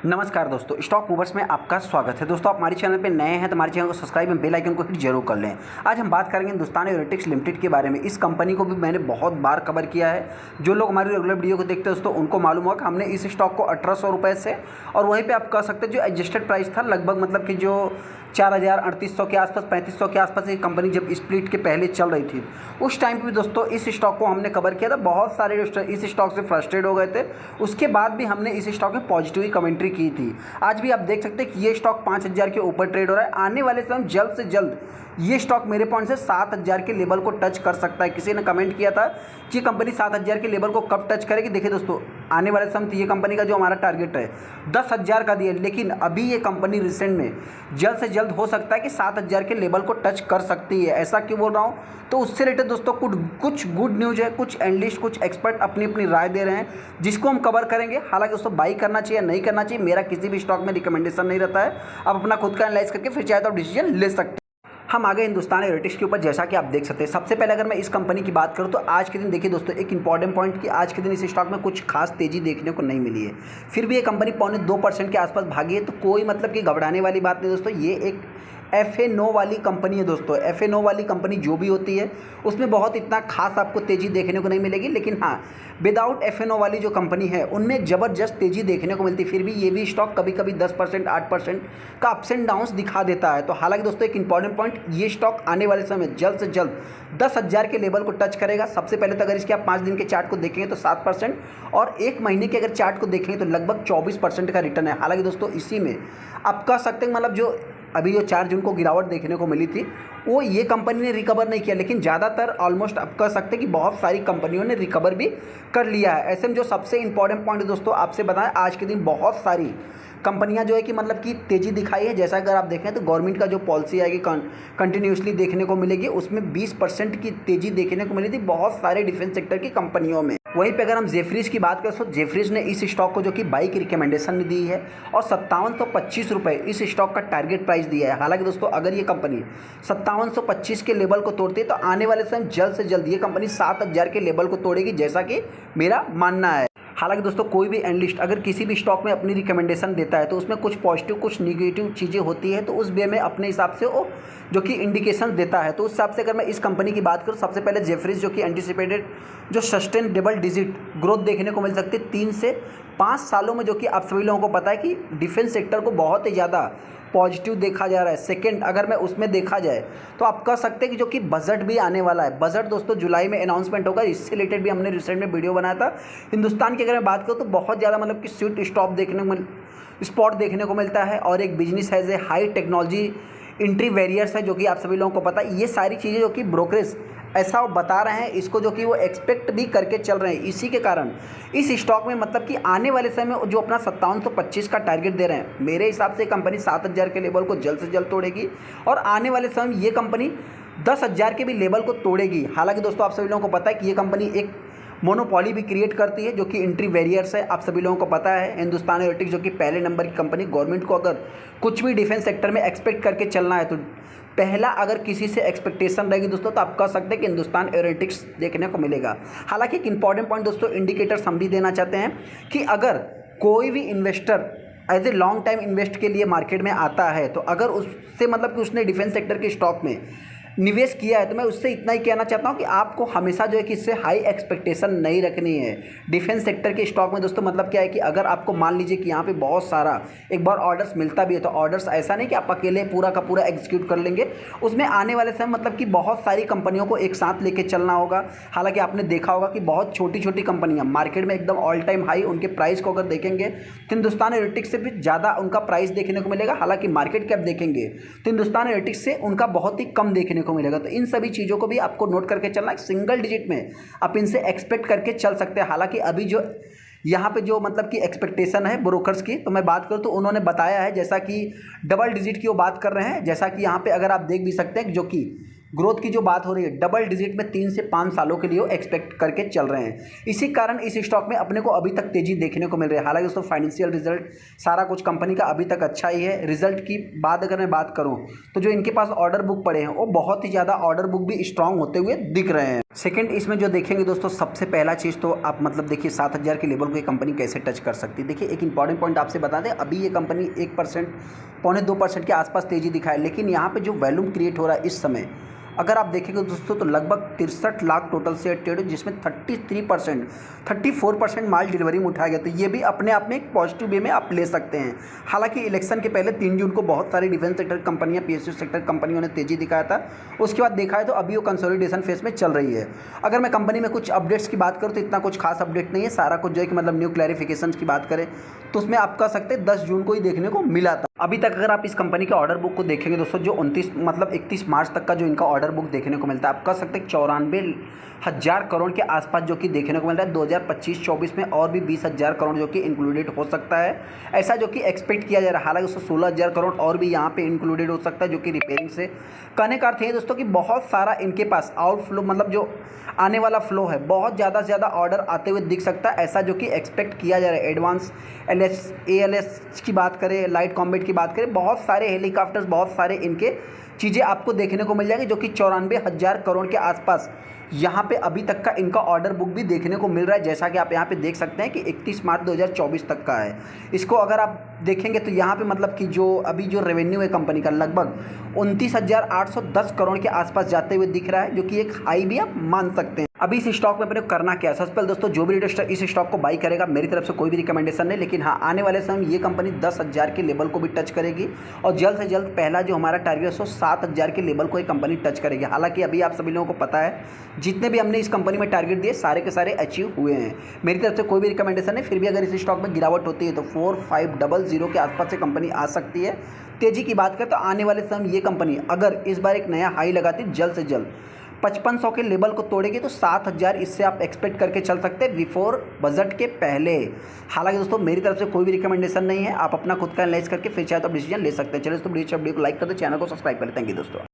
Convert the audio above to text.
नमस्कार दोस्तों, stock movers में आपका स्वागत है। दोस्तों, आप हमारे चैनल पे नए हैं तो हमारे चैनल को सब्सक्राइब एवं बेल आइकन को हिट जरूर कर लें। आज हम बात करेंगे हिंदुस्तान एरोनॉटिक्स लिमिटेड के बारे में। इस कंपनी को भी मैंने बहुत बार कवर किया है। जो लोग हमारी रेगुलर वीडियो को देखते हैं दोस्तों, उनको मालूम होगा कि हमने इस स्टॉक को 1800 रुपये से और वहीं पर आप कह सकते हैं जो एडजस्टेड प्राइस था लगभग मतलब कि जो 4000 3800 के आसपास 3500 के आसपास ये कंपनी जब स्प्लिट के पहले चल रही थी उस टाइम पे भी दोस्तों इस स्टॉक को हमने कवर किया था। बहुत सारे इस स्टॉक से फ्रस्ट्रेट हो गए थे, उसके बाद भी हमने इस स्टॉक में पॉजिटिव कमेंट्री की थी। आज भी आप देख सकते हैं कि ये स्टॉक 5000 के ऊपर ट्रेड हो रहा है। आने वाले समय जल्द से जल्द ये स्टॉक मेरे पॉइंट से 7000 के लेवल को टच कर सकता है। किसी ने कमेंट किया था कि ये कंपनी 7000 के लेवल को कब टच करेगी। देखिए दोस्तों, आने वाले समय ये कंपनी का जो हमारा टारगेट है 10,000 का दिया, लेकिन अभी ये कंपनी रिसेंट में जल्द से जल्द हो सकता है कि 7000 के लेवल को टच कर सकती है। ऐसा क्यों बोल रहा हूँ, तो उससे रिलेटेड दोस्तों कुछ गुड न्यूज़ है। कुछ एनालिस्ट, कुछ एक्सपर्ट अपनी अपनी राय दे रहे हैं जिसको हम कवर करेंगे। हालांकि दोस्तों बाई करना चाहिए नहीं करना चाहिए, मेरा किसी भी स्टॉक में रिकमेंडेशन नहीं रहता है। आप अपना खुद का एनालाइज करके फिर चाहे तो आप डिसीजन ले सकते हैं। हम आगे हिंदुस्तान एरोनॉटिक्स के ऊपर, जैसा कि आप देख सकते हैं। सबसे पहले अगर मैं इस कंपनी की बात करूं तो आज के दिन देखिए दोस्तों, एक इंपॉर्टेंट पॉइंट कि आज के दिन इस स्टॉक में कुछ खास तेजी देखने को नहीं मिली है। फिर भी ये कंपनी 0.2% के आसपास भागी है, तो कोई मतलब कि घबराने वाली बात नहीं दोस्तों। ये एक FANO वाली कंपनी है दोस्तों। FANO वाली कंपनी जो भी होती है उसमें बहुत इतना खास आपको तेज़ी देखने को नहीं मिलेगी, लेकिन हाँ, विदाउट FANO वाली जो कंपनी है उनमें ज़बरदस्त तेज़ी देखने को मिलती है। फिर भी ये भी स्टॉक कभी कभी 10% 8% का अप्स एंड डाउन्स दिखा देता है। तो हालांकि दोस्तों एक इंपॉर्टेंट पॉइंट, ये स्टॉक आने वाले समय जल्द से जल्द 10,000 के लेवल को टच करेगा। सबसे पहले तो अगर इसके आप 5 दिन के चार्ट को देखेंगे तो 7% और 1 महीने के अगर चार्ट को देखेंगे तो लगभग 24% का रिटर्न है। हालांकि दोस्तों इसी में आप कह सकते हैं मतलब जो अभी जो 4 जून को गिरावट देखने को मिली थी वो ये कंपनी ने रिकवर नहीं किया, लेकिन ज़्यादातर ऑलमोस्ट आप कह सकते हैं कि बहुत सारी कंपनियों ने रिकवर भी कर लिया है। ऐसे में जो सबसे इंपॉर्टेंट पॉइंट दोस्तों आपसे बताएं, आज के दिन बहुत सारी कंपनियां जो है कि मतलब कि तेज़ी दिखाई है। जैसा अगर आप देखें तो गवर्नमेंट का जो पॉलिसी आएगी कंटिन्यूसली देखने को मिलेगी, उसमें 20% की तेज़ी देखने को मिली थी बहुत सारे डिफेंस सेक्टर की कंपनियों में। वहीं पे अगर हम जेफरीज की बात करें तो जेफरीज ने इस स्टॉक को जो कि बाई की रिकमेंडेशन दी है और 5725 रुपये इस स्टॉक का टारगेट प्राइस दिया है। हालांकि दोस्तों अगर ये कंपनी 5725 के लेवल को तोड़ती है तो आने वाले समय जल्द से जल्द ये कंपनी 7000 के लेवल को तोड़ेगी, जैसा कि मेरा मानना है। हालांकि दोस्तों कोई भी एनालिस्ट अगर किसी भी स्टॉक में अपनी रिकमेंडेशन देता है तो उसमें कुछ पॉजिटिव कुछ निगेटिव चीज़ें होती है, तो उस वे में अपने हिसाब से वो जो कि इंडिकेशन देता है। तो उस हिसाब से अगर मैं इस कंपनी की बात करूँ, सबसे पहले जेफरीज जो कि एंटिसिपेटेड जो सस्टेन डबल डिजिट ग्रोथ देखने को मिल सकती है 3 से 5 सालों में, जो कि आप सभी लोगों को पता है कि डिफेंस सेक्टर को बहुत ही ज़्यादा पॉजिटिव देखा जा रहा है। सेकंड, अगर मैं उसमें देखा जाए तो आप कह सकते हैं कि जो कि बजट भी आने वाला है। बजट दोस्तों जुलाई में अनाउंसमेंट होगा, इससे रिलेटेड भी हमने रिसेंट में वीडियो बनाया था। हिंदुस्तान की अगर मैं बात करूँ तो बहुत ज़्यादा मतलब कि स्वीट स्पॉट देखने को मिलता है, और एक बिजनेस है जो हाई टेक्नोलॉजी इंट्री बैरियर्स है, जो कि आप सभी लोगों को पता है। ये सारी चीज़ें जो कि ब्रोकरेज ऐसा वो बता रहे हैं, इसको जो कि वो एक्सपेक्ट भी करके चल रहे हैं। इसी के कारण इस स्टॉक में मतलब कि आने वाले समय में जो अपना 5725 का टारगेट दे रहे हैं, मेरे हिसाब से कंपनी 7000 के लेवल को जल्द से जल्द तोड़ेगी और आने वाले समय में ये कंपनी 10,000 के भी लेवल को तोड़ेगी। हालांकि दोस्तों आप सभी लोगों को पता है कि ये कंपनी एक मोनोपॉली भी क्रिएट करती है, जो कि एंट्री बैरियर्स है। आप सभी लोगों को पता है हिंदुस्तान एरोनॉटिक्स जो कि पहले नंबर की कंपनी, गवर्नमेंट को अगर कुछ भी डिफेंस सेक्टर में एक्सपेक्ट करके चलना है तो पहला अगर किसी से एक्सपेक्टेशन रहेगी दोस्तों तो आप कह सकते हैं कि हिंदुस्तान एरोनॉटिक्स देखने को मिलेगा। हालांकि एक इंपॉर्टेंट पॉइंट दोस्तों, इंडिकेटर्स हम भी देना चाहते हैं कि अगर कोई भी investor as a long time invest के लिए मार्केट में आता है, तो अगर उससे मतलब कि उसने डिफेंस सेक्टर के स्टॉक में निवेश किया है तो मैं उससे इतना ही कहना चाहता हूं कि आपको हमेशा जो है कि इससे हाई एक्सपेक्टेशन नहीं रखनी है। डिफेंस सेक्टर के स्टॉक में दोस्तों मतलब क्या है कि अगर आपको मान लीजिए कि यहाँ पे बहुत सारा एक बार ऑर्डर्स मिलता भी है, तो ऑर्डर्स ऐसा नहीं कि आप अकेले पूरा का पूरा एग्जीक्यूट कर लेंगे। उसमें आने वाले समय मतलब कि बहुत सारी कंपनियों को एक साथ लेके चलना होगा। हालांकि आपने देखा होगा कि बहुत छोटी छोटी कंपनियाँ मार्केट में एकदम ऑल टाइम हाई, उनके प्राइस को अगर देखेंगे तो हिंदुस्तान एरोनॉटिक्स से भी ज़्यादा उनका प्राइस देखने को मिलेगा। हालांकि मार्केट कैप देखेंगे तो हिंदुस्तान एरोनॉटिक्स से उनका बहुत ही कम देखने को मिलेगा। तो इन सभी चीज़ों को भी आपको नोट करके चलना है। सिंगल डिजिट में आप इनसे एक्सपेक्ट करके चल सकते हैं। हालांकि अभी जो यहाँ पे जो मतलब कि एक्सपेक्टेशन है ब्रोकर्स की, तो मैं बात करूँ तो उन्होंने बताया है जैसा कि डबल डिजिट की वो बात कर रहे हैं। जैसा कि यहाँ पे अगर आप देख भी सकते हैं जो कि ग्रोथ की जो बात हो रही है डबल डिजिट में 3 से 5 सालों के लिए एक्सपेक्ट करके चल रहे हैं। इसी कारण इस स्टॉक में अपने को अभी तक तेजी देखने को मिल रही है। हालांकि दोस्तों फाइनेंशियल रिजल्ट सारा कुछ कंपनी का अभी तक अच्छा ही है। रिजल्ट की बात अगर मैं बात करूं तो जो इनके पास ऑर्डर बुक पड़े हैं वो बहुत ही ज़्यादा ऑर्डर बुक भी स्ट्रांग होते हुए दिख रहे हैं। सेकंड इसमें जो देखेंगे दोस्तों, सबसे पहला चीज़ तो आप मतलब देखिए 7,000 के लेवल को ये कंपनी कैसे टच कर सकती है। देखिए एक इंपॉर्टेंट पॉइंट आपसे बता दें, अभी ये कंपनी 1% पौने 2% के आसपास तेज़ी दिखाए, लेकिन यहाँ पे जो वॉल्यूम क्रिएट हो रहा है इस समय, अगर आप देखेंगे दोस्तों तो लगभग 63 लाख टोटल शेयर ट्रेड है, जिसमें 34% माल डिलीवरी में उठाया गया। तो ये भी अपने आप में एक पॉजिटिव वे में आप ले सकते हैं। हालांकि इलेक्शन के पहले 3 जून को बहुत सारी डिफेंस सेक्टर कंपनियां, पीएसयू सेक्टर कंपनियों ने तेजी दिखाया था। उसके बाद देखा है तो अभी वो कंसोलिडेशन फेज में चल रही है। अगर मैं कंपनी में कुछ अपडेट्स की बात करूँ तो इतना कुछ खास अपडेट नहीं है। सारा कुछ जो है कि मतलब न्यू क्लैरिफिकेशन की बात करें तो उसमें आप कह सकते हैं 10 जून को ही देखने को मिला था। अभी तक अगर आप इस कंपनी के ऑर्डर बुक को देखेंगे दोस्तों, जो 31 मार्च तक का जो इनका ऑर्डर बुक देखने को मिलता है, आप कह सकते हैं 94,000 करोड़ के आसपास जो कि देखने को मिल रहा है। 2025-24 में और भी 20,000 करोड़ जो कि इंक्लूडेड हो सकता है, ऐसा जो कि एक्सपेक्ट किया जा रहा है। हालांकि उससे 16,000 करोड़ और भी यहाँ पे इंक्लूडेड हो सकता है, जो कि रिपेयरिंग से कहने का अर्थ है दोस्तों कि बहुत सारा इनके पास आउटफ्लो, मतलब जो आने वाला फ्लो है, बहुत ज़्यादा से ज़्यादा ऑर्डर आते हुए दिख सकता है, ऐसा जो कि एक्सपेक्ट किया जा रहा है। एडवांस ALS की बात करें, लाइट कॉम्बैट की बात करें, बहुत सारे हेलीकॉप्टर्स, बहुत सारे इनके चीज़ें आपको देखने को मिल जाएगी, जो कि 94,000 करोड़ के आसपास यहाँ पे अभी तक का इनका ऑर्डर बुक भी देखने को मिल रहा है। जैसा कि आप यहाँ पे देख सकते हैं कि 31 मार्च 2024 तक का है। इसको अगर आप देखेंगे तो यहाँ पे मतलब कि जो अभी जो रेवेन्यू है कंपनी का लगभग 29,810 करोड़ के आसपास जाते हुए दिख रहा है, जो कि एक हाई भी आप मान सकते हैं। अभी इस स्टॉक में अपने को करना क्या है? सबसे पहले दोस्तों, जो भी इन्वेस्टर इस स्टॉक को बाई करेगा, मेरी तरफ से कोई भी रिकमेंडेशन नहीं, लेकिन हाँ, आने वाले समय ये कंपनी 10,000 के लेवल को भी टच करेगी और जल्द से जल्द पहला जो हमारा टारगेट है 7,000 के लेवल को ये कंपनी टच करेगी। हालांकि अभी आप सभी लोगों को पता है, जितने भी हमने इस कंपनी में टारगेट दिए सारे के सारे अचीव हुए हैं। मेरी तरफ से कोई भी रिकमेंडेशन नहीं, फिर भी अगर इस स्टॉक में गिरावट होती है तो 4,500 के आसपास से कंपनी आ सकती है। तेजी की बात करें तो आने वाले समय ये कंपनी अगर इस बार एक नया हाई लगाती है, जल्द से जल्द 5500 के लेवल को तोड़ेगी तो 7,000 इससे आप एक्सपेक्ट करके चल सकते हैं बिफोर बजट के पहले। हालांकि दोस्तों मेरी तरफ से कोई भी रिकमेंडेशन नहीं है, आप अपना खुद का एनालाइज करके फिर चाहे तो डिसीजन ले सकते हैं। चलिए दोस्तों, वीडियो को लाइक कर दे, चैनल को सब्सक्राइब करें। थैंक यू दोस्तों।